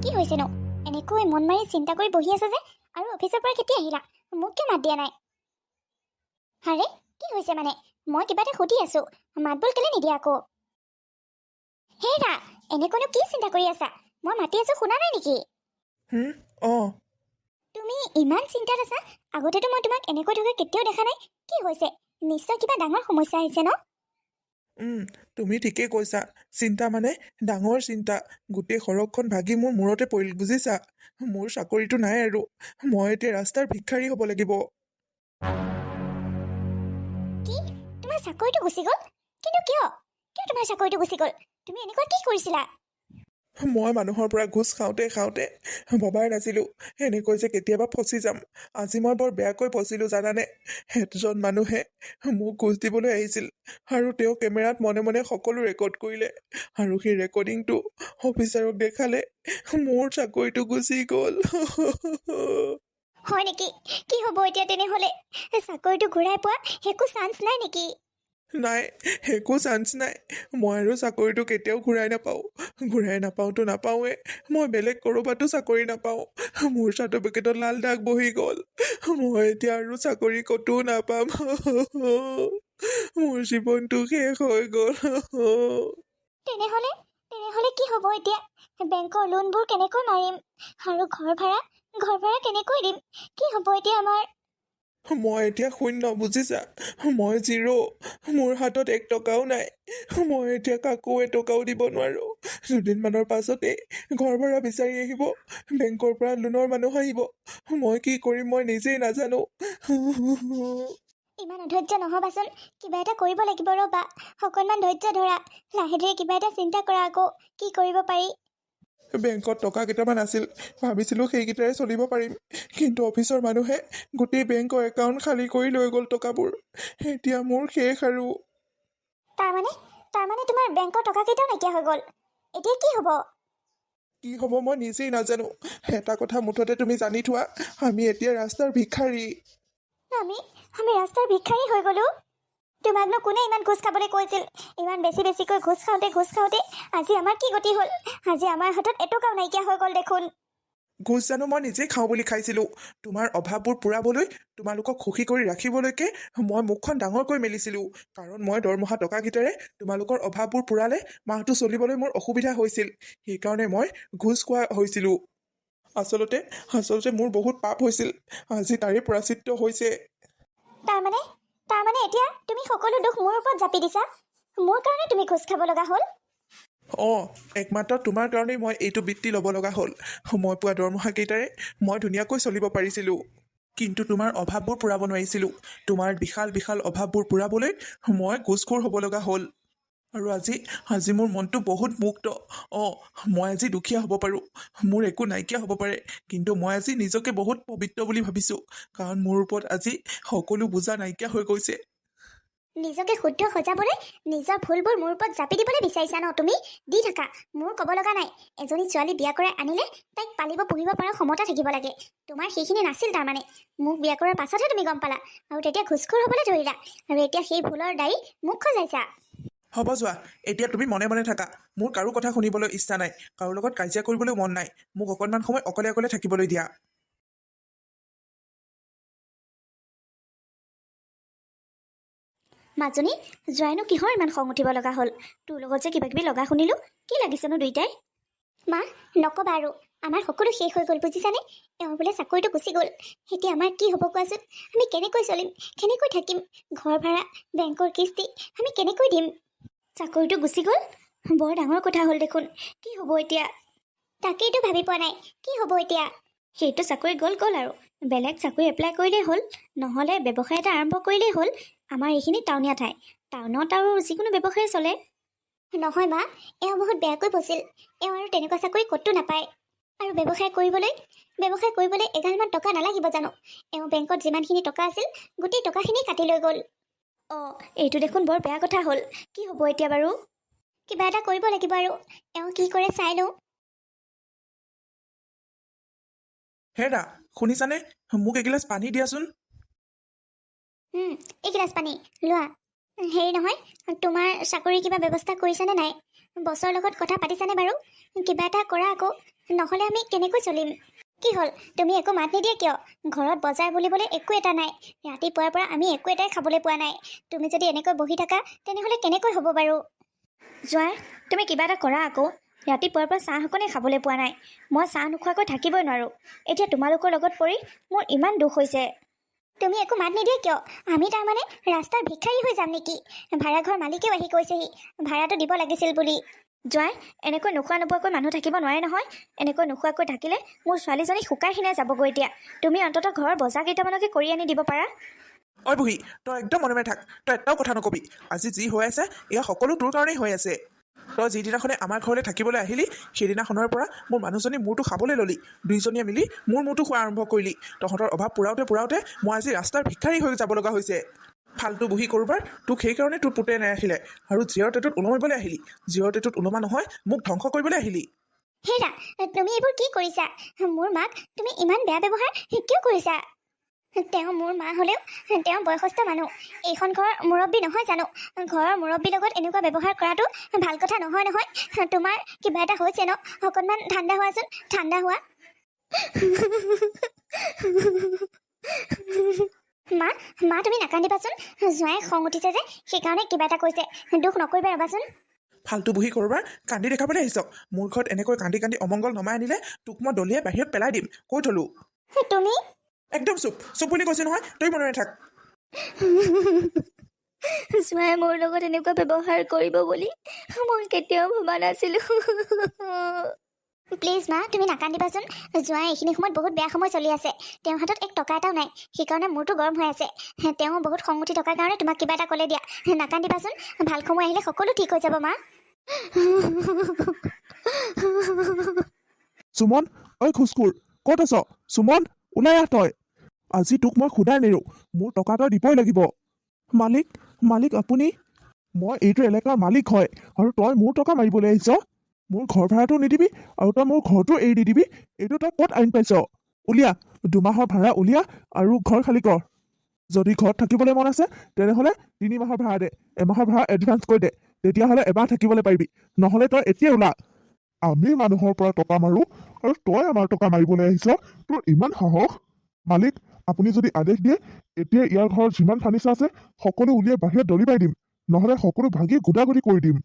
কি হৈছেনো? এনেকৈ মন মাৰি চিন্তা কৰি বহি আছে যে, আৰু অফিচৰ পৰা কেতিয়া আহিলা? মোক কিয় মাত দিয়া নাই? হাৰে, কি হৈছে মানে? মই কিবা এটা সুধি আছো, মাত বোল কেলে নিদিয়া আকৌ? হেৰা, এনেকৈনো কি চিন্তা কৰি আছা? মই মাতি আছো, শুনা নাই নেকি? অঁ তুমি ইমান চিন্তাত আছা? আগতেতো মই তোমাক এনেকৈ থকা কেতিয়াও দেখা নাই। কি হৈছে? নিশ্চয় কিবা ডাঙৰ সমস্যা আহিছে ন? তুমি ঠিকেই কৈছা। চিন্তা মানে ডাঙৰ চিন্তা। গোটেই সৰগখন ভাগি মোৰ মূৰতে পৰিল, বুজিছা? মোৰ চাকৰিটো নাই আৰু মই এতিয়া ৰাস্তাৰ ভিক্ষাৰী হ'ব লাগিব। কি? তোমাৰ চাকৰিটো গুচি গ'ল? কিন্তু কিয়? কিয় তোমাৰ চাকৰিটো গুচি গ'ল? তুমি এনেকুৱা কি কৰিছিলা? মই মানুহৰ পৰা ঘোচ খাওঁতে খাওঁতে ভবাই নাছিলো এনেকৈ যে কেতিয়াবা ফচি যাম। আজি মই বৰ বেয়াকৈ ফচিলো, জানানে? এজন মানুহে মোক ঘোচ দিবলৈ আহিছিল আৰু তেওঁ কেমেৰাত মনে মনে সকলো ৰেকৰ্ড কৰিলে, আৰু সেই ৰেকৰ্ডিংটো অফিচাৰক দেখালে। মোৰ চাকৰিটো গুচি গ'ল। হয় নেকি? কি হ'ব এতিয়া তেনেহ'লে? চাকৰিটো ঘূৰাই পোৱা একো চান্স নাই নেকি? নাই, একো চান্স নাই। মই আৰু চাকৰিটো কেতিয়াও ঘূৰাই নাপাওঁ। ঘূৰাই নাপাওঁতো নাপাওঁৱে, মই বেলেগ ক'ৰবাতো চাকৰি নাপাওঁ। মোৰ চাৰ্টিফিকেটত লাল দাগ বহি গ'ল। মই এতিয়া আৰু চাকৰি ক'তো নাপাম। মোৰ জীৱনটো শেষ হৈ গ'ল। তেনেহ'লে তেনেহ'লে কি হ'ব এতিয়া? বেংকৰ লোনবোৰ কেনেকৈ মাৰিম? আৰু ঘৰ ভাড়া কেনেকৈ দিম? কি হ'ব এতিয়া আমাৰ? মই এতিয়া শূন্য, বুজিছা? মই জিৰ'। মোৰ হাতত 1 টকাও নাই। মই এতিয়া কাকো এটকাও দিব নোৱাৰো। দুদিনমানৰ পাছতে ঘৰ ভাড়া বিচাৰি আহিব, বেংকৰ পৰা লোনৰ মানুহ আহিব। মই কি কৰিম মই নিজেই নাজানো। ইমান অধৈৰ্য নহ'বাচোন। কিবা এটা কৰিব লাগিব, ৰ'বা। অকণমান ধৈৰ্য ধৰা। লাহে ধীৰে কিবা এটা চিন্তা কৰা আকৌ। কি কৰিব পাৰি? বেংকত টকা কেইটামান আছিল, ভাবিছিলো সেইকেইটাৰে চলিব পাৰিম। কিন্তু অফিচৰ মানুহে গোটেই বেংকৰ একাউণ্ট খালী কৰি লৈ গ'ল টকাবোৰ। এতিয়া মোৰ শেষ আৰু। তাৰমানে তোমাৰ বেংকৰ টকা কেইটাও নাইকিয়া হৈ গ'ল। এতিয়া কি হ'ব? কি হ'ব মই নিজেই নাজানো। এটা কথা মুঠতে তুমি জানি থোৱা, আমি এতিয়া ৰাস্তাৰ ভিক্ষাৰী। আমি ৰাস্তাৰ ভিক্ষাৰী হৈ গ'লো? তোমাকনো কোনে ইমান ঘোচ খাবলৈ কৈছিল? ইমান বেছিকৈ ঘোচ খাওঁতে আজি আমাৰ কি গতি হ'ল? আজি আমাৰ হাতত এটকাও নাইকিয়া হৈ গ'ল দেখোন। ঘোচ জানো মই নিজেই খাওঁ বুলি খাইছিলো। তোমাৰ অভাৱবোৰ পূৰাবলৈ, তোমালোকক সুখী কৰি ৰাখিবলৈকে মই মুখখন ডাঙৰকৈ মেলিছিলো। কাৰণ মই দৰমহা টকাকেইটাৰে তোমালোকৰ অভাৱবোৰ পূৰালে মাহটো চলিবলৈ মোৰ অসুবিধা হৈছিল। সেইকাৰণে মই ঘোচ খোৱা হৈছিলো। আচলতে মোৰ বহুত পাপ হৈছিল। আজি তাৰে প্ৰাচিত্য হৈছে। তাৰমানে এতিয়া তুমি সকলো দুখ মোৰ ওপৰত জাপি দিছা? মোৰ কাৰণে তুমি ঘোচ খাব লগা হ'ল? একমাত্ৰ তোমাৰ কাৰণেই মই এইটো বৃত্তি ল'ব লগা হ'ল। মই পোৱা দৰমহাকেইটাৰে মই ধুনীয়াকৈ চলিব পাৰিছিলোঁ। কিন্তু তোমাৰ অভাৱবোৰ পূৰাব নোৱাৰিছিলোঁ। তোমাৰ বিশাল বিশাল অভাৱবোৰ পূৰাবলৈ মই ঘোচখোৰ হ'ব লগা হ'ল। আৰু আজি মোৰ মনটো বহুত মুক্ত। মই আজি দুখীয়া হ'ব পাৰোঁ, মোৰ একো নাইকিয়া হ'ব পাৰে, কিন্তু মই আজি নিজকে বহুত পবিত্ৰ বুলি ভাবিছোঁ। কাৰণ মোৰ ওপৰত আজি সকলো বোজা নাইকিয়া হৈ গৈছে। নিজকে শুদ্ধ সজাবলৈ নিজৰ ভুলবোৰ মোৰ ওপৰত জাপি দিবলৈ বিচাৰিছা ন তুমি? দি থাকা, মোৰ ক'ব লগা নাই। এজনী ছোৱালী বিয়া কৰাই আনিলে তাইক পালিব পুহিব পৰা ক্ষমতা থাকিব লাগে। তোমাৰ সেইখিনি নাছিল তাৰমানে। মোক বিয়া কৰাৰ পাছতহে তুমি গম পালা, আৰু তেতিয়া ঘুচখোৰ হ'বলৈ ধৰিলা, আৰু এতিয়া সেই ভুলৰ দায়ী মোক খজাইছা। হ'ব যোৱা, এতিয়া তুমি মনে মনে থাকা। মোৰ কাৰো কথা শুনিবলৈ ইচ্ছা নাই, কাৰো লগত কাজিয়া কৰিবলৈও মন নাই। মোক অকণমান সময় অকলে অকলে থাকিবলৈ দিয়া। মাজনী, জোৱাইনো কিহৰ ইমান খং উঠিব লগা হ'ল? তোৰ লগত যে কিবা কিবি লগা শুনিলোঁ, কি লাগিছেনো দুইটাই? মা, নক'বা আৰু। আমাৰ সকলো শেষ হৈ গ'ল, বুজিছানে? এওঁৰ বোলে চাকৰিটো গুচি গ'ল। এতিয়া আমাৰ কি হ'ব কোৱাচোন? আমি কেনেকৈ চলিম? কেনেকৈ থাকিম? ঘৰ ভাড়া, বেংকৰ কিস্তি আমি কেনেকৈ দিম? চাকৰিটো গুচি গ'ল? বৰ ডাঙৰ কথা হ'ল দেখোন। কি হ'ব এতিয়া? তাকেইতো ভাবি পোৱা নাই। কি হ'ব এতিয়া? সেইটো চাকৰি গ'ল আৰু। বেলেগ চাকৰি এপ্লাই কৰিলেই হ'ল, নহ'লে ব্যৱসায় এটা আৰম্ভ কৰিলেই হ'ল। আমাৰ এইখিনি টাউনীয়া ঠাই, টাউনত আৰু যিকোনো ব্যৱসায় চলে। নহয় মা, এওঁ বহুত বেয়াকৈ ফচিল। এওঁ আৰু তেনেকুৱা চাকৰি ক'তো নাপায়। আৰু ব্যৱসায় কৰিবলৈ এগালমান টকা নালাগিব জানো? এওঁ বেংকত যিমানখিনি টকা আছিল, গোটেই টকাখিনি কাটি লৈ গ'ল। এইটো দেখোন বৰ বেয়া কথা হ'ল। কি হ'ব এতিয়া বাৰু? কিবা এটা কৰিব লাগিব আৰু। এওঁ কি কৰে চাই লওঁ। হেৰা, শুনিছানে? মোক এগিলাচ পানী দিয়াচোন। এইগিলাচ পানী লোৱা। হেৰি নহয়, তোমাৰ চাকৰি কিবা ব্যৱস্থা কৰিছানে নাই? বছৰ লগত কথা পাতিছানে বাৰু? কিবা এটা কৰা আকৌ, নহ'লে আমি কেনেকৈ চলিম? কি হ'ল, তুমি একো মাত নিদিয়া কিয়? ঘৰত বজাৰ বুলিবলৈ একো এটা নাই। ৰাতিপুৱাৰ পৰা আমি একো এটাই খাবলৈ পোৱা নাই। তুমি যদি এনেকৈ বহি থাকা তেনেহ'লে কেনেকৈ হ'ব বাৰু? জোঁৱাই, তুমি কিবা এটা কৰা আকৌ। ৰাতিপুৱাৰ পৰা চাহ অকণে খাবলৈ পোৱা নাই। মই চাহ নোখোৱাকৈ থাকিবই নোৱাৰোঁ। এতিয়া তোমালোকৰ লগত পৰি মোৰ ইমান দুখ হৈছে। তুমি একো মাত নিদিয়া কিয়? আমি তাৰমানে ৰাস্তাৰ ভিক্ষাৰী হৈ যাম নেকি? ভাড়াঘৰ মালিকেও আহি কৈছেহি ভাড়াটো দিব লাগিছিল বুলি। জোঁৱাই, এনেকৈ নোখোৱা নোপোৱাকৈ মানুহ থাকিব নোৱাৰে নহয়। এনেকৈ নোখোৱাকৈ থাকিলে মোৰ ছোৱালীজনী শুকাই খিনাই যাবগৈ এতিয়া। তুমি অন্ততঃ ঘৰৰ বজাৰ কেইটামানকে কৰি আনি দিব পাৰা। ঐ বুঢ়ী, তই একদম মনে মনে থাক। তই এটাও কথা নকবি। আজি যি হৈ আছে এয়া সকলো তোৰ কাৰণেই হৈ আছে। তই যিদিনাখনে আমাৰ ঘৰলৈ থাকিবলৈ আহিলি সেইদিনাখনৰ পৰা মোৰ মানুহজনী মূৰটো খাবলৈ ল'লি। দুইজনীয়ে মিলি মোৰ মূৰটো খোৱা আৰম্ভ কৰিলি। তহঁতৰ অভাৱ পুৰাওঁতে মই আজি ৰাস্তাৰ ভিক্ষাৰী হৈ যাব লগা হৈছে। ফাল্টু বুঢ়ী কৰোবাৰ, তোক সেইকাৰণে তোৰ পুতে নাৰাখিলে আৰু জীয়ৰ টেটুত ওলমাবলৈ আহিলি। জীয়ৰ টেটুত ওলমা নহয়, মোক ধ্বংস কৰিবলৈ আহিলি। হেৰা, তুমি এইবোৰ কি কৰিছা? মোৰ মাক তুমি ইমান বেয়া ব্যৱহাৰ কিয় কৰিছা? তেওঁ মোৰ মা হ'লেও তেওঁ বয়সস্থ মানুহ। এইখন ঘৰৰ মুৰব্বী নহয় জানো? ঘৰৰ মুৰব্বীৰ লগত এনেকুৱা ব্যৱহাৰ কৰাটো ভাল কথা নহয় নহয়। তোমাৰ কিবা এটা হৈছে ন? অকণমান ঠাণ্ডা হোৱাচোন, ঠাণ্ডা হোৱা। মা তুমি নাকান্দিবাচোন। জোঁৱাই খং উঠিছে যে সেইকাৰণে কিবা এটা কৈছে। দুখ নকৰিবা ৰ'বাচোন। ফাল্টু বুঢ়ী কৰোবাৰ, কান্দি দেখাবলৈ আহিছ? মোৰ ঘৰত এনেকৈ কান্দি কান্দি অমংগল নমাই আনিলে তোক মই দলিয়াই বাহিৰত পেলাই দিম। কৈ থলো। তুমি একদম চুপ চুপ বুলি কৈছো নহয়, তই মনে থাক। জোঁৱাই মোৰ লগত এনেকুৱা ব্যৱহাৰ কৰিব বুলি মই কেতিয়াও ভবা নাছিলো। প্লিজ মা, তুমি নাকান্দিবাচোন। জোঁৱাই এইখিনি সময়ত বহুত বেয়া সময় চলি আছে। তেওঁৰ হাতত এক টকা এটাও নাই। সেইকাৰণে মোৰতো গৰম হৈ আছে। তেওঁ বহুত খং উঠি থকাৰ কাৰণে তোমাক কিবা এটা ক'লে দিয়া। নাকান্দিবাচোন। ভাল সময় আহিলে সকলো ঠিক হৈ যাব মা। সুমন, ঐ খোজকুৰ, ক'ত আছ? সুমন, ওলাই আহ তই। আজি তোক মই সুধাই নেৰো। মোৰ টকা তই দিবই লাগিব। মালিক আপুনি? মই এইটো এলেকাৰ মালিক হয় আৰু তই মোৰ টকা মাৰিবলৈ আহিছ? মোৰ ঘৰ ভাড়াটো নিদিবি আৰু তই মোৰ ঘৰটো এৰি দি দিবি? এইটো তই ক'ত আইন পাইছ? উলিয়া, 2 মাহৰ ভাড়া উলিয়া আৰু ঘৰ খালী কৰ। যদি ঘৰত থাকিবলৈ মন আছে তেনেহ'লে 3 মাহৰ ভাড়া দে, 1 মাহৰ ভাড়া এডভান্স কৰি দে। তেতিয়াহ'লে এবাৰ থাকিবলৈ পাৰিবি, নহ'লে তই এতিয়া ওলা। আমি মানুহৰ পৰা টকা মাৰো আৰু তই আমাৰ টকা মাৰিবলৈ আহিছ? তোৰ ইমান সাহস? মালিক, আপুনি যদি আদেশ দিয়ে এতিয়া ইয়াৰ ঘৰত যিমান ফাৰ্নিচাৰ আছে সকলো উলিয়াই বাহিৰত দলিমাই দিম, নহ'লে সকলো ভাগি গুদাগুদি কৰি দিম।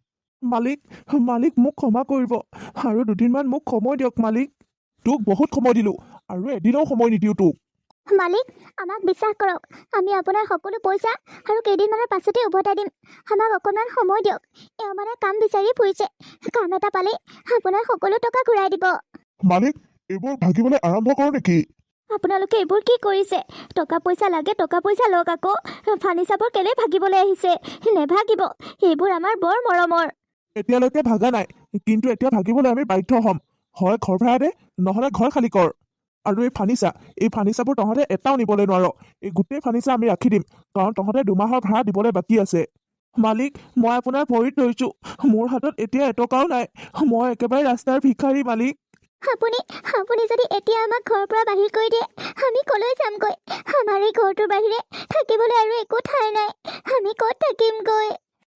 মালিক মোক ক্ষমা কৰিব আৰু 2 দিনমান মোক সময় দিয়ক মালিক। তোক বহুত সময় দিলো আৰু এদিনও সময় নিদিওঁ তোক। মালিক, আমাক বিশ্বাস কৰক। আমি আপোনাৰ সকলো পইচা আৰু কেইদিনমানৰ পাছতে উভতাই দিম। আমাক অকণমান সময় দিয়ক। এওঁ মানে কাম বিচাৰি ফুৰিছে। কাম এটা পালেই আপোনাৰ সকলো টকা ঘূৰাই দিব। মালিক, এইবোৰ ভাগিবলৈ আৰম্ভ কৰ নেকি? আপোনালোকে এইবোৰ কি কৰিছে? টকা পইচা লাগে, টকা পইচা লওক আকৌ। ফাৰ্নিচাৰবোৰ কেলে ভাগিবলৈ আহিছে? নেভাগিব, এইবোৰ আমাৰ বৰ মৰমৰ। এতিয়ালৈকে ভাগা নাই, কিন্তু এতিয়া ভাগিবলৈ আমি বাধ্য হ'ম। হয় ঘৰ ভাড়া দে, নহ'লে ঘৰ খালী কৰ। আৰু এই ফাৰ্নিচাৰবোৰ তহঁতে এটাও নিবলৈ নোৱাৰ। এই গোটেই ফাৰ্নিচাৰ আমি ৰাখি দিম, কাৰণ তহঁতে 2 মাহৰ ভাড়া দিবলৈ বাকী আছে। মালিক, মই আপোনাৰ ভৰিত ধৰিছো। মোৰ হাতত এতিয়া এটকাও নাই। মই একেবাৰে ৰাস্তাৰ ভিক্ষাৰী মালিক। আপুনি যদি এতিয়া আমাক ঘৰৰ পৰা বাহিৰ কৰি দিয়ে আমি কলৈ যামগৈ? আমাৰ এই ঘৰটোৰ বাহিৰে থাকিবলৈ আৰু একো ঠাই নাই। আমি ক'ত থাকিমগৈ?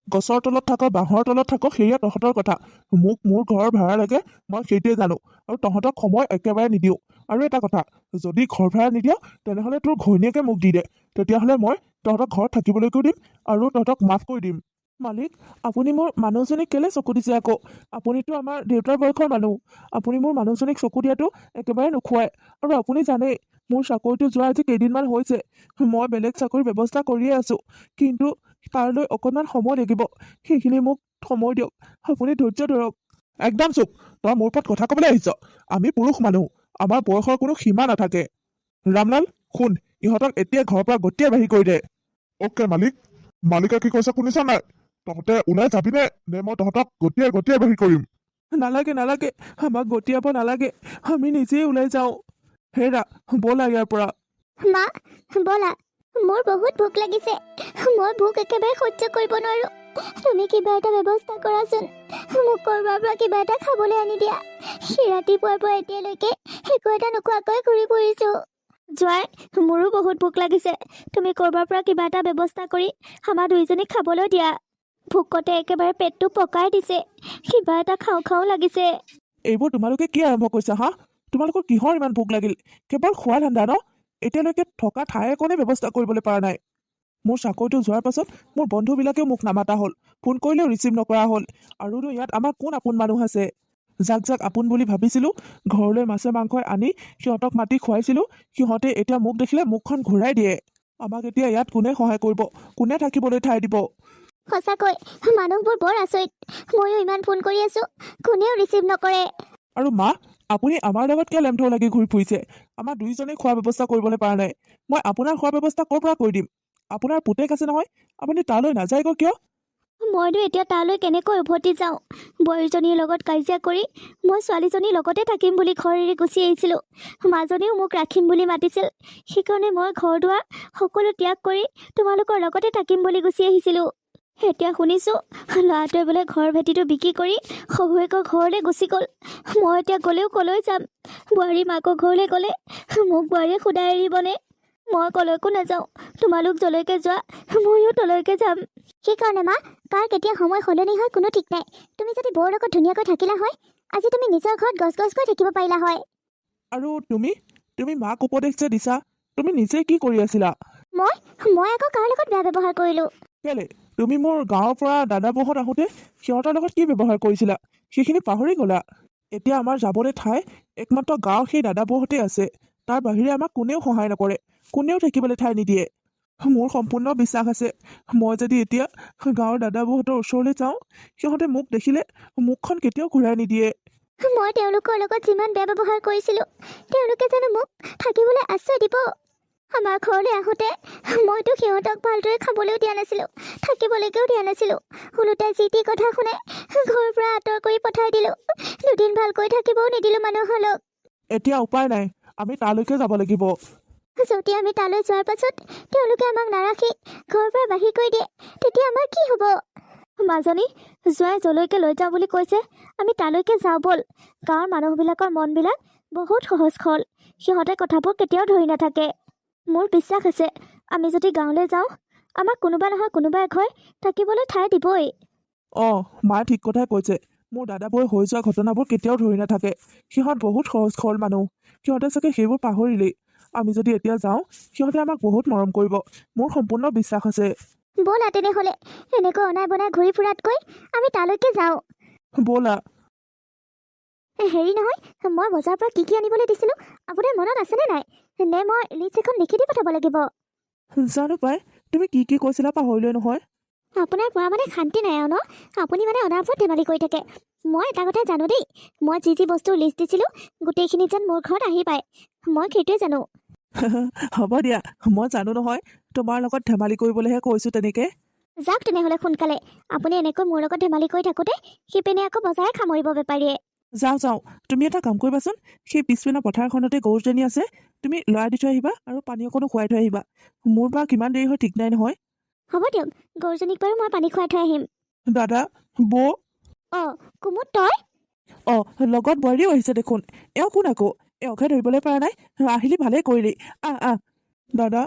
গছৰ তলত থাক, বাঁহৰ তলত থাক, সেয়া তহঁতৰ কথা। মোক মোৰ ঘৰৰ ভাড়া লাগে, মই সেইটোৱে জানো। আৰু তহঁতক সময় একেবাৰে নিদিওঁ। আৰু এটা কথা, যদি ঘৰ ভাড়া নিদিয় তেনেহ'লে তোৰ ঘৈণীয়েকে মোক দি দে। তেতিয়াহ'লে মই তহঁতক ঘৰত থাকিবলৈকো দিম আৰু তহঁতক মাফ কৰি দিম। মালিক, আপুনি মোৰ মানুহজনীক কেলে চকু দিছে আকৌ? আপুনিতো আমাৰ দেউতাৰ বয়সৰ মানুহ। আপুনি মোৰ মানুহজনীক চকু দিয়াটো একেবাৰে নোখোৱাই। আৰু আপুনি জানেই মোৰ চাকৰিটো যোৱা আজি কেইদিনমান হৈছে। মই বেলেগ চাকৰিৰ ব্যৱস্থা কৰিয়ে আছোঁ, কিন্তু তাৰলৈ অকণমান সময় লাগিব। সেইখিনি মোক সময় দিয়ক, আপুনি ধৈৰ্য ধৰক। একদম চুপ, তই মোৰ ওপৰত কথা ক'বলৈ আহিছ? আমি পুৰুষ মানুহ, আমাৰ বয়সৰ কোনো সীমা নাথাকে। ৰামলাল, শুন, ইহঁতক এতিয়া ঘৰৰ পৰা গতিয়াই বাহিৰ কৰি দে। অ'কে মালিক। মালিকে কি কৈছে শুনিছা নাই? তহঁতে ওলাই যাবিনে নে মই তহঁতক গতিয়াই বাহিৰ কৰিম? নালাগে, আমাক গতিয়াব নালাগে, আমি নিজেই ওলাই যাওঁ। হেৰা, ব'লা ইয়াৰ পৰা। মা, ব'লা। মোৰ বহুত ভোক লাগিছে। মই ভোক একেবাৰে সহ্য কৰিব নোৱাৰো। তুমি কিবা এটা ব্যৱস্থা কৰাচোন। মোক ক'ৰবাৰ পৰা কিবা এটা খাবলৈ আনি দিয়া। ৰাতিপুৱাৰ পৰা এতিয়ালৈকে একো এটা নোখোৱাকৈ ঘূৰি ফুৰিছো। জোঁৱাই, মোৰো বহুত ভোক লাগিছে। তুমি ক'ৰবাৰ পৰা কিবা এটা ব্যৱস্থা কৰি আমাৰ দুইজনীক খাবলৈ দিয়া। ভোকতে একেবাৰে পেটটো পকাই দিছে। কিবা এটা খাওঁ খাওঁ লাগিছে। এইবোৰ তোমালোকে কি আৰম্ভ কৰিছা হা? তোমালোকৰ কিহৰ ইমান ভোক লাগিল? কেৱল খোৱা ধান্দা ন? এতিয়ালৈকে থকা ঠাই এখনে ব্যৱস্থা কৰিবলৈ পৰা নাই। মোৰ চাকৰিটো যোৱাৰ পাছত মোৰ বন্ধুবিলাকেও মোক নামাতা হ'ল, ফোন কৰিলেও ৰিচিভ নকৰা হ'ল। আৰুনো ইয়াত আমাৰ কোন আপোন মানুহ আছে? যাক যাক আপোন বুলি ভাবিছিলোঁ, ঘৰলৈ মাছে মাংসই আনি সিহঁতক মাতি খুৱাইছিলোঁ, সিহঁতে এতিয়া মোক দেখিলে মুখখন ঘূৰাই দিয়ে। আমাক এতিয়া ইয়াত কোনে সহায় কৰিব? কোনে থাকিবলৈ ঠাই দিব? সঁচাকৈ মানুহবোৰ বৰ আচৰিত। ময়ো ইমান ফোন কৰি আছো, কোনেও ৰিচিভ নকৰে। আৰু মা, আপুনি আমাৰ লগত কিয় লেমঠৌ লাগি ঘূৰি ফুৰিছে? আমাৰ দুইজনে খোৱা ব্যৱস্থা কৰিবলৈ পৰা নাই। মই আপোনাৰ খোৱা ব্যৱস্থা ক'ৰ পৰা কৰি দিম? আপোনাৰ পুতেক আছে নহয়, আপুনি তালৈ নাযায়গৈ কিয়? মইনো এতিয়া তালৈ কেনেকৈ উভতি যাওঁ? বোৱাৰীজনীৰ লগত কাজিয়া কৰি মই ছোৱালীজনীৰ লগতে থাকিম বুলি ঘৰ এৰি গুচি আহিছিলোঁ। মাজনীও মোক ৰাখিম বুলি মাতিছিল। সেইকাৰণে মই ঘৰ দুৱাৰ সকলো ত্যাগ কৰি তোমালোকৰ লগতে থাকিম বুলি গুচি আহিছিলোঁ। এতিয়া শুনিছোঁ ল'ৰাটোৱে বোলে ঘৰ ভেটিটো বিক্ৰী কৰি শহুৱেকৰ ঘৰলৈ গুচি গ'ল। মই এতিয়া গ'লেও কলৈ যাম? বোৱাৰী মাকৰ ঘৰলৈ গ'লে মোক বোৱাৰীয়ে সুদাই এৰিবনে? মই কলৈকো নাযাওঁ। তোমালোক যলৈকে যোৱা ময়ো তলৈকে যাম। সেইকাৰণে মা, কাৰ কেতিয়া সময় সলনি হয় কোনো ঠিক নাই। তুমি যদি বৌৰ লগত ধুনীয়াকৈ থাকিলা হয়, আজি তুমি নিজৰ ঘৰত গছ গছকৈ থাকিব পাৰিলা হয়। আৰু তুমি মাক উপদেশ যে দিছা, তুমি নিজে কি কৰি আছিলা? মই আকৌ কাৰ লগত বেয়া ব্যৱহাৰ কৰিলোঁ? কেলে? তুমি মোৰ গাঁৱৰ পৰা দাদা বৌহঁত আহোঁতে সিহঁতৰ লগত কি ব্যৱহাৰ কৰিছিলা সেইখিনি পাহৰি গ'লা? এতিয়া আমাৰ যাবলৈ ঠাই একমাত্ৰ গাঁৱৰ সেই দাদা বৌহঁতেই আছে। তাৰ বাহিৰে আমাক কোনেও সহায় নকৰে, কোনেও থাকিবলৈ ঠাই নিদিয়ে। মোৰ সম্পূৰ্ণ বিশ্বাস আছে, মই যদি এতিয়া গাঁৱৰ দাদা বৌহঁতৰ ওচৰলৈ যাওঁ, সিহঁতে মোক দেখিলে মুখখন কেতিয়াও ঘূৰাই নিদিয়ে। মই তেওঁলোকৰ লগত যিমান বেয়া ব্যৱহাৰ কৰিছিলোঁ, তেওঁলোকে জানো মোক থাকিবলৈ আশ্ৰয় দিব? আমাৰ ঘৰলৈ আহোঁতে মইতো সিহঁতক ভালদৰে খাবলৈও দিয়া নাছিলোঁ, থাকিবলৈকেও দিয়া নাছিলোঁ। ওলোটাই যি টি কথা শুনাই ঘৰৰ পৰা আঁতৰ কৰি পঠাই দিলোঁ। দুদিন ভালকৈ থাকিবও নিদিলোঁ মানুহক। এতিয়া উপায় নাই, আমি তালৈকে যাব লাগিব। যদি আমি তালৈ যোৱাৰ পাছত তেওঁলোকে আমাক নাৰাখি ঘৰৰ পৰা বাহিৰ কৰি দিয়ে, তেতিয়া আমাৰ কি হ'ব? মাজনী, জোঁৱাই যলৈকে লৈ যাওঁ বুলি কৈছে, আমি তালৈকে যাওঁ ব'ল। গাঁৱৰ মানুহবিলাকৰ মনবিলাক বহুত সহজ সৰল, সিহঁতে কথাবোৰ কেতিয়াও ধৰি নাথাকে। মোৰ বিশ্বাস আছে, আমি যদি গাঁৱলৈ যাওঁ, আমাক কোনোবা নহয় কোনোবা এঘৰে থাকিবলৈ ঠাই দিবই। অঁ, মায়ে ঠিক কথাই কৈছে। মোৰ দাদা বৌয়ে হৈ যোৱা ঘটনাবোৰ কেতিয়াও ধৰি নাথাকে। সিহঁত বহুত সহজ সৰল মানুহ, সিহঁতে চাগে সেইবোৰ পাহৰিলেই। আমি যদি এতিয়া যাওঁ, সিহঁতে আমাক বহুত মৰম কৰিব, মোৰ সম্পূৰ্ণ বিশ্বাস আছে। ব'লা তেনেহ'লে, এনেকৈ অনাই বনাই ঘূৰি ফুৰাতকৈ আমি তালৈকে যাওঁ। ব'লা। হেৰি নহয়, মই বজাৰৰ পৰা কি কি আনিবলৈ দিছিলোঁ আপোনাৰ মনত আছেনে নাই? নে মই লিষ্ট এখন লিখি দি পঠাব লাগিব? জানো পাই, তুমি কি কি কৈছিলা পাহৰিলৈ নহয়। আপোনাৰ পৰা মানে শান্তি নাই আৰু ন? আপুনি মানে অনাৰপৰত ধেমালি কৰি থাকে। মই এটা কথা জানো দেই, মই যি যি বস্তুৰ লিষ্ট দিছিলোঁ গোটেইখিনি যেন মোৰ ঘৰত আহি পায়, মই সেইটোৱে জানো। হ'ব দিয়া, মই জানো নহয়, তোমাৰ লগত ধেমালি কৰিবলৈহে কৈছোঁ তেনেকৈ। যাওক তেনেহ'লে সোনকালে। আপুনি এনেকৈ মোৰ লগত ধেমালি কৰি থাকোঁতে সিপিনে আকৌ বজাৰে সামৰিব বেপাৰীয়ে। যাওঁ, তুমি এটা কাম কৰিবাচোন, সেই পিছপিনে পথাৰখনতে গৰুজনী আছে, তুমি লৰাই দি থৈ আহিবা আৰু পানী অকণো খুৱাই থৈ আহিবা। মোৰ পৰা কিমান দেৰি হয় ঠিক নাই নহয়। হ'ব দিয়ক, গৰুজনীক বাৰু মই পানী খুৱাই থৈ আহিম। দাদা, বৌ। অঁ, কুমুদ তই? অঁ, লগত বোৱাৰীও আহিছে দেখোন। এওঁ কোন আকৌ? এওঁকহে ধৰিবলৈ পৰা নাই, আহিলি ভালেই কৰিলি। আহ। দাদা,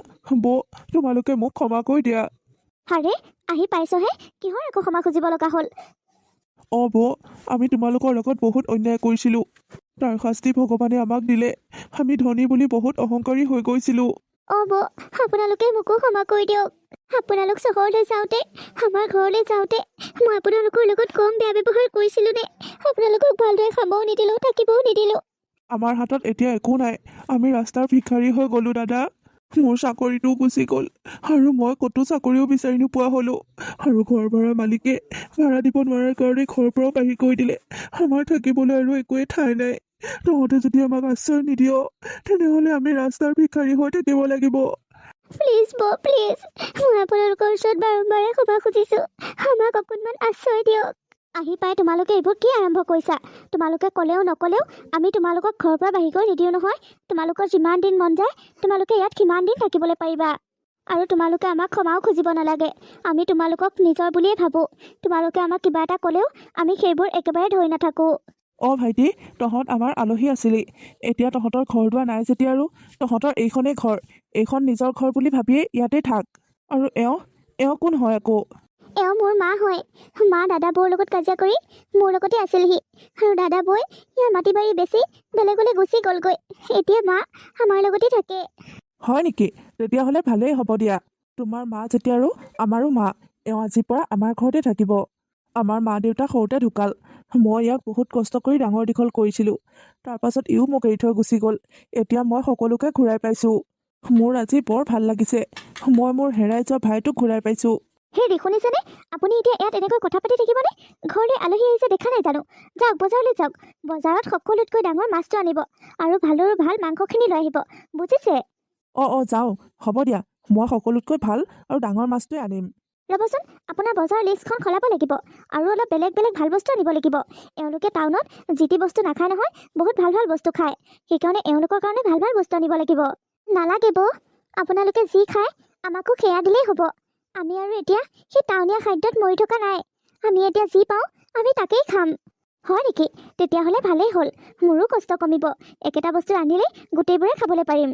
বৌ, তোমালোকে মোক ক্ষমা কৰি দিয়া। আৰে, আহি পাইছহে, কিহৰ আকৌ ক্ষমা খুজিব লগা হ'ল? অঁ বৌ, আমি তোমালোকৰ লগত বহুত অন্যায় কৰিছিলোঁ, তাৰ শাস্তি ভগৱানে আমাক দিলে। আমি ধনী বুলি বহুত অহংকাৰী হৈ গৈছিলোঁ। অঁ বৌ, আপোনালোকে মোকো ক্ষমা কৰি দিয়ক। আপোনালোক চহৰলৈ যাওঁতে, আমাৰ ঘৰলৈ যাওঁতে মই আপোনালোকৰ লগত কম বেয়া ব্যৱহাৰ কৰিছিলোঁ নে? আপোনালোকক ভালদৰে খাবও নিদিলোঁ, থাকিবও নিদিলোঁ। আমাৰ হাতত এতিয়া একো নাই, আমি ৰাস্তাৰ ভিক্ষাৰী হৈ গ'লোঁ দাদা। মোৰ চাকৰিটোও গুচি গ'ল আৰু মই ক'তো চাকৰিও বিচাৰি নোপোৱা হ'লোঁ। আৰু ঘৰ ভাড়াৰ মালিকে ভাড়া দিব নোৱাৰাৰ কাৰণে ঘৰৰ পৰাও বাহিৰ কৰি দিলে। আমাৰ থাকিবলৈ আৰু একোৱেই ঠাই নাই। তহঁতে যদি আমাক আশ্ৰয় নিদিয়, তেনেহ'লে আমি ৰাস্তাৰ ভিক্ষাৰী হৈ থাকিব লাগিব। প্লিজ বৌ, প্লিজ, মই আপোনালোকৰ ওচৰত বাৰম্বাৰে ক্ষমা খুজিছোঁ। আমাক অকণমান আশ্ৰয় দিয়ক। আহি পাই তোমালোকে এইবোৰ কি আৰম্ভ কৰিছা? তোমালোকে ক'লেও নক'লেও আমি তোমালোকক ঘৰৰ পৰা বাহিৰ কৰি নিদিওঁ নহয়। তোমালোকৰ যিমান দিন মন যায় তোমালোকে ইয়াত সিমান দিন থাকিবলৈ পাৰিবা। আৰু তোমালোকে আমাক ক্ষমাও খুজিব নালাগে, আমি তোমালোকক নিজৰ বুলিয়েই ভাবোঁ। তোমালোকে আমাক কিবা এটা ক'লেও আমি সেইবোৰ একেবাৰে ধৰি নাথাকোঁ। অঁ ভাইটি, তহঁত আমাৰ আলহী আছিলি। এতিয়া তহঁতৰ ঘৰ দুৱাৰ নাই যেতিয়া আৰু তহঁতৰ এইখনেই ঘৰ, এইখন নিজৰ ঘৰ বুলি ভাবিয়েই ইয়াতে থাক। আৰু এওঁ কোন হয় আকৌ? এওঁ মোৰ মা হয়। মা দাদা বৌৰ লগত কাজিয়া কৰি মোৰ লগতে আছিলহি আৰু দাদা বৌয়ে ইয়াৰ মাটি বাৰী বেচি বেলেগলৈ গুচি গ'লগৈ। এতিয়া মা আমাৰ লগতে থাকে। হয় নেকি? তেতিয়াহ'লে ভালেই হ'ব দিয়া। তোমাৰ মা যেতিয়া আৰু আমাৰো মা, এওঁ আজিৰ পৰা আমাৰ ঘৰতে থাকিব। আমাৰ মা দেউতা সৰুতে ঢুকাল। মই ইয়াক বহুত কষ্ট কৰি ডাঙৰ দীঘল কৰিছিলোঁ। তাৰপাছত ইও মোক এৰি থৈ গুচি গ'ল। এতিয়া মই সকলোকে ঘূৰাই পাইছোঁ। মোৰ আজি বৰ ভাল লাগিছে। মই মোৰ হেৰাই যোৱা ভাইটোক ঘূৰাই পাইছোঁ। হেৰি শুনিছেনে? আপুনি এতিয়া ইয়াত এনেকৈ কথা পাতি থাকিবনে? ঘৰলৈ আলহী আহিছে দেখা নাই জানো? যাওক বজাৰলৈ যাওক। বজাৰত সকলোতকৈ ডাঙৰ মাছটো আনিব আৰু ভালৰো ভাল মাংসখিনি লৈ আহিব, বুজিছে? অঁ যাওঁ, হ'ব দিয়া। মই সকলোতকৈ ভাল আৰু ডাঙৰ মাছটোৱে আনিম। ৰ'বচোন, আপোনাৰ বজাৰৰ লিষ্টখন সলাব লাগিব আৰু অলপ বেলেগ বেলেগ ভাল বস্তু আনিব লাগিব। এওঁলোকে টাউনত যি টি বস্তু নাখায় নহয়, বহুত ভাল ভাল বস্তু খায়। সেইকাৰণে এওঁলোকৰ কাৰণে ভাল ভাল বস্তু আনিব লাগিব। নালাগে বৌ, আপোনালোকে যি খায় আমাকো সেয়া দিলেই হ'ব। আমি আৰু এতিয়া সেই টাউনীয়া খাদ্যত মৰি থকা নাই। আমি এতিয়া যি পাওঁ আমি তাকেই খাম। হয় নেকি? তেতিয়াহ'লে ভালেই হ'ল, মোৰো কষ্ট কমিব। একেটা বস্তু ৰান্ধিলেই গোটেইবোৰে খাবলৈ পাৰিম।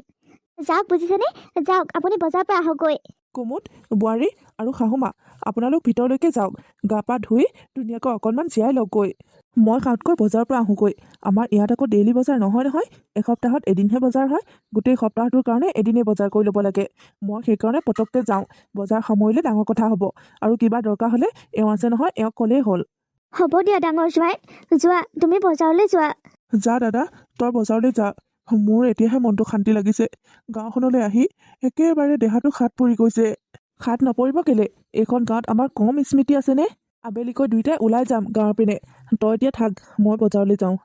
যাওক বুজিছেনে? যাওক, আপুনি বজাৰৰ পৰা আহকগৈ। কুমুদ, বোৱাৰী আৰু শাহুমা, আপোনালোক ভিতৰলৈকে যাওক। গা পা ধুই ধুনীয়াকৈ অকণমান জীয়াই লওকগৈ। মই সাউতকৈ বজাৰৰ পৰা আহোঁগৈ। আমাৰ ইয়াত আকৌ ডেইলি বজাৰ নহয় নহয়, এসপ্তাহত এদিনহে বজাৰ হয়। গোটেই সপ্তাহটোৰ কাৰণে এদিনেই বজাৰ কৰি ল'ব লাগে। মই সেইকাৰণে পটককৈ যাওঁ। বজাৰ সামৰিলে ডাঙৰ কথা হ'ব। আৰু কিবা দৰকাৰ হ'লে এওঁ আছে নহয়, এওঁক ক'লেই হ'ল। হ'ব দিয়া ডাঙৰ জোঁৱাই, যোৱা তুমি বজাৰলৈ যোৱা। যা দাদা, তই বজাৰলৈ যা। মোৰ এতিয়াহে মনটো শান্তি লাগিছে। গাঁওখনলৈ আহি একেবাৰে দেহাটো সাত পৰি গৈছে। সাত নপৰিব কেলে? এইখন গাঁৱত আমাৰ কম স্মৃতি আছেনে? আবেলিকৈ দুয়োটাই ওলাই যাম গাঁৱৰ পিনে। তই এতিয়া থাক, মই বজাৰলৈ যাওঁ।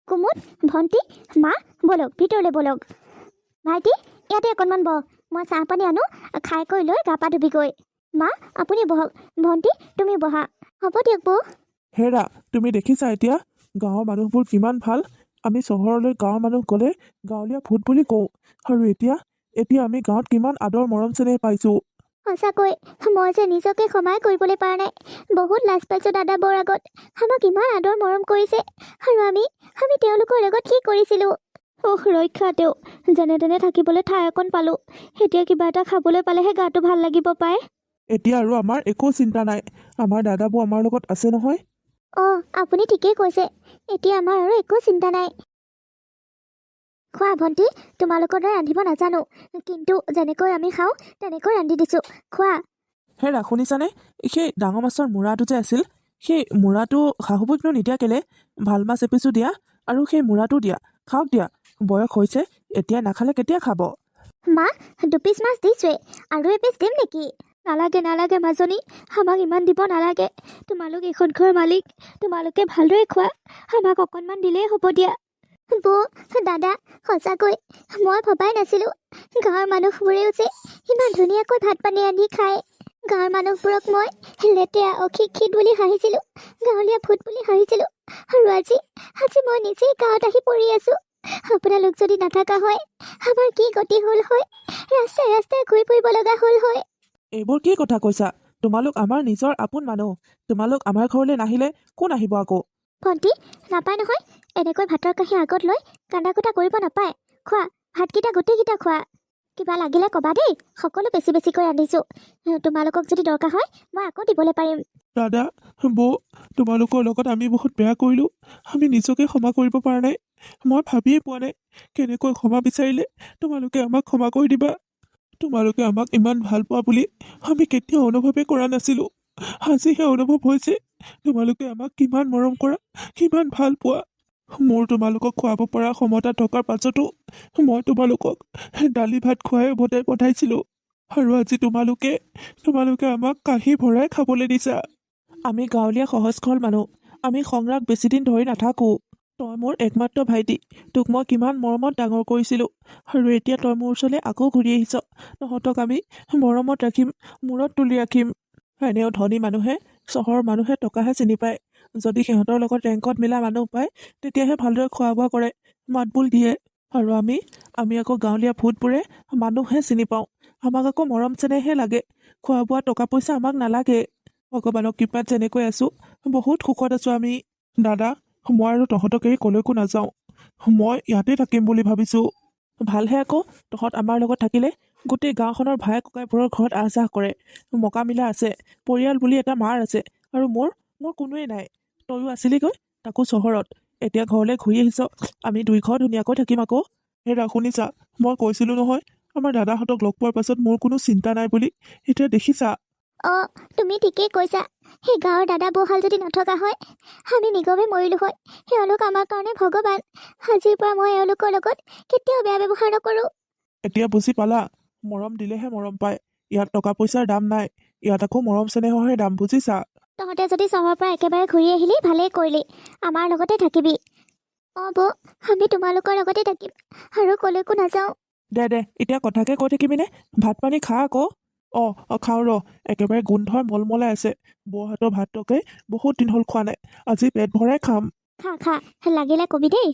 কুমুদ, ভণ্টি, মা, বলক ভিতৰলৈ বলক। ভাইটি, ইয়াতে অকণমান বহ, মই চাহ পানী আনো, খাই কৰি লৈ গা পা ধুবিগৈ। মা আপুনি বহক, ভণ্টি তুমি বহা। হ'ব দিয়ক বৌ। হেৰা, তুমি দেখিছা এতিয়া গাঁৱৰ মানুহবোৰ কিমান ভাল। আমি চহৰলৈ গাঁৱৰ মানুহ গ'লে গাঁৱলীয়া ভূত বুলি কওঁ। আৰু এতিয়া আমি গাঁৱত কিমান আদৰ মৰম চেনেহ পাইছোঁ। সঁচাকৈ মই যে নিজকে ক্ষমাই কৰিবলৈ পৰা নাই। বহুত লাজ পাইছোঁ দাদা বৌৰ আগত। আমাক ইমান আদৰ মৰম কৰিছে আৰু আমি তেওঁলোকৰ লগত কি কৰিছিলোঁ। ৰক্ষা তেওঁ, যেনে তেনে থাকিবলৈ ঠাই অকণ পালোঁ। এতিয়া কিবা এটা খাবলৈ পালেহে গাটো ভাল লাগিব পায়। এতিয়া আৰু আমাৰ একো চিন্তা নাই। আমাৰ দাদাবোৰ আমাৰ লগত আছে নহয়। অঁ আপুনি ঠিকেই কৈছে, এতিয়া আমাৰ আৰু একো চিন্তা নাই। খোৱা ভণ্টি, তোমালোকৰ দৰে ৰান্ধিব নাজানো, কিন্তু যেনেকৈ আমি খাওঁ তেনেকৈ ৰান্ধি দিছোঁ, খোৱা। হেৰা, শুনিছানে? সেই ডাঙৰ মাছৰ মূৰাটো যে আছিল, সেই মূৰাটো শাহুবুকনো নিদিয়া কেলে? ভাল মাছ এপিচো দিয়া আৰু সেই মূৰাটো দিয়া, খাওক দিয়া। বয়স হৈছে, এতিয়া নাখালে কেতিয়া খাব? মা, 2 পিচ মাছ দিছোৱে, আৰু এপিচ দিম নেকি? নালাগে নালাগে মাজনী, আমাক ইমান দিব নালাগে। তোমালোক এইখন ঘৰৰ মালিক, তোমালোকে ভালদৰে খোৱা, আমাক অকণমান দিলেই হ'ব দিয়া। বৌ, দাদা, সঁচাকৈ মই ভবাই নাছিলোঁ গাঁৱৰ মানুহবোৰেও যে ইমান ধুনীয়াকৈ ভাত পানী ৰান্ধি খায়। গাঁৱৰ মানুহবোৰক মই লেতেৰা অশিক্ষিত বুলি হাঁহিছিলোঁ, গাঁৱলীয়া ভূত বুলি হাঁহিছিলোঁ, আৰু আজি মই নিজেই গাঁৱত আহি পৰি আছোঁ। আপোনালোক যদি নাথাকা হয় আমাৰ কি গতি হ'ল হয়? ৰাস্তাই ৰাস্তাই ঘূৰি ফুৰিব লগা হ'ল হয়। এইবোৰ কি কথা কৈছা? তোমালোক আমাৰ নিজৰ আপোন মানুহ। তোমালোক আমাৰ ঘৰলৈ নাহিলে কোন আহিব আকৌ? ভণ্টি, নাপায় নহয়, এনেকৈ ভাতৰ কাঁহী আগত লৈ কান্দা কুটা কৰিব নাপায়। খোৱা, ভাতকেইটা গোটেইকেইটা খোৱা। কিবা লাগিলে ক'বা দেই, সকলো বেছি বেছিকৈ ৰান্ধিছোঁ। তোমালোকক যদি দৰকাৰ হয় মই আকৌ দিবলৈ পাৰিম। দাদা, বৌ, তোমালোকৰ লগত আমি বহুত বেয়া কৰিলোঁ। আমি নিজকে ক্ষমা কৰিব পৰা নাই। মই ভাবিয়ে পোৱা নাই কেনেকৈ ক্ষমা বিচাৰিলে তোমালোকে আমাক ক্ষমা কৰি দিবা। তোমালোকে আমাক ইমান ভাল পোৱা বুলি আমি কেতিয়াও অনুভৱেই কৰা নাছিলোঁ। আজিহে অনুভৱ হৈছে তোমালোকে আমাক কিমান মৰম কৰা, কিমান ভাল পোৱা। মোৰ তোমালোকক খুৱাব পৰা ক্ষমতা থকাৰ পাছতো মই তোমালোকক দালি ভাত খুৱাই উভতাই পঠাইছিলোঁ। আৰু আজি তোমালোকে আমাক কাঁহী ভৰাই খাবলৈ দিছা। আমি গাঁৱলীয়া সহজ সৰল মানুহ, আমি সংগ্ৰাম বেছিদিন ধৰি নাথাকোঁ। তই মোৰ একমাত্ৰ ভাইটি, তোক মই কিমান মৰমত ডাঙৰ কৰিছিলোঁ, আৰু এতিয়া তই মোৰ ওচৰলৈ আকৌ ঘূৰি আহিছ। তহঁতক আমি মৰমত ৰাখিম, মূৰত তুলি ৰাখিম। এনেও ধনী মানুহে, চহৰৰ মানুহে টকাহে চিনি পায়। যদি সিহঁতৰ লগত ৰেংকত মিলা মানুহ পায় তেতিয়াহে ভালদৰে খোৱা বোৱা কৰে, মাতবোল দিয়ে। আৰু আমি আকৌ গাঁৱলীয়া ভূতবোৰে মানুহহে চিনি পাওঁ। আমাক আকৌ মৰম চেনেহহে লাগে, খোৱা বোৱা টকা পইচা আমাক নালাগে। ভগৱানৰ কৃপাত যেনেকৈ আছোঁ, বহুত সুখত আছোঁ আমি। দাদা, মই আৰু তহঁতক এৰি ক'লৈকো নাযাওঁ। মই ইয়াতে থাকিম বুলি ভাবিছোঁ। ভালহে আকৌ, তহঁত আমাৰ লগত থাকিলে গোটেই গাঁওখনৰ ভাই ককাইবোৰৰ ঘৰত আহ যাহ কৰে। মকামিলা আছে, পৰিয়াল বুলি এটা মাৰ আছে। আৰু মোৰ কোনোৱেই নাই। তয়ো আছিলিগৈ, তাকো চহৰত। এতিয়া ঘৰলৈ ঘূৰি আহিছ। আমি দুই ঘৰ ধুনীয়াকৈ থাকিম আকৌ। হেৰা শুনিছা, মই কৈছিলোঁ নহয় আমাৰ দাদাহঁতক লগ পোৱাৰ পাছত মোৰ কোনো চিন্তা নাই বুলি। এতিয়া দেখিছা। অঁ তুমি ঠিকেই কৈছা। সেই গাঁৱৰ দাদা বৌহাল যদি নথকা হয় আমি নিগমে মৰিলো হয়। এওঁলোক আমাৰ কাৰণে ভগৱান। আজিৰ পৰা মই এওঁলোকৰ লগত কেতিয়াও বেয়া ব্যৱহাৰ নকৰোঁ। এতিয়া বুজি পালা? মৰম দিলেহে মৰম পায়। ইয়াত টকা পইচাৰ দাম নাই, ইয়াত আকৌ মৰম চেনেহৰহে দাম, বুজিছা? তহঁতে যদি চহৰৰ পৰা একেবাৰে ঘূৰি আহিলি ভালেই কৰিলি। আমাৰ লগতে থাকিবি। অঁ বৌ, আমি তোমালোকৰ লগতে থাকিম আৰু কলৈকো নাযাওঁ। দে এতিয়া কথাকে কৈ থাকিবিনে? ভাত পানী খা আকৌ। খাওঁ ৰ। একেবাৰে গোন্ধই মলমলাই আছে। বৌহঁতৰ ভাতকে বহুত দিন হ'ল খোৱা নাই। আজি পেট ভৰাই খাম। খা লাগিলে কবি দেই।